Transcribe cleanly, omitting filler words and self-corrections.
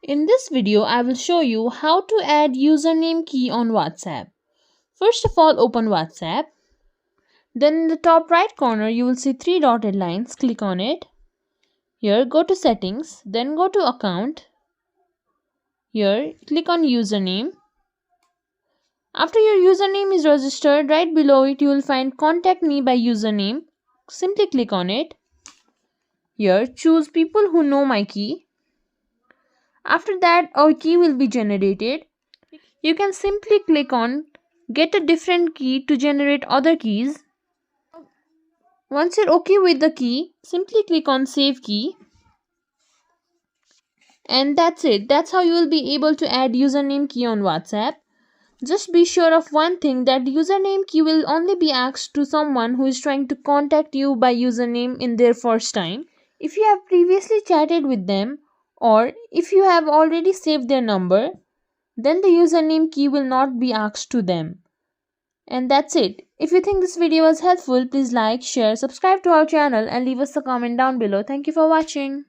In this video, I will show you how to add username key on WhatsApp. First of all, open WhatsApp. Then in the top right corner, you will see three dotted lines. Click on it. Here, go to settings. Then go to account. Here, click on username. After your username is registered, right below it, you will find contact me by username. Simply click on it. Here, choose people who know my key. After that, a key will be generated. You can simply click on get a different key to generate other keys. Once you're okay with the key, simply click on save key. And that's it. That's how you will be able to add username key on WhatsApp. Just be sure of one thing, that username key will only be asked to someone who is trying to contact you by username in their first time. If you have previously chatted with them, or if you have already saved their number, then the username key will not be asked to them. And that's it. If you think this video was helpful, please like, share, subscribe to our channel and leave us a comment down below. Thank you for watching.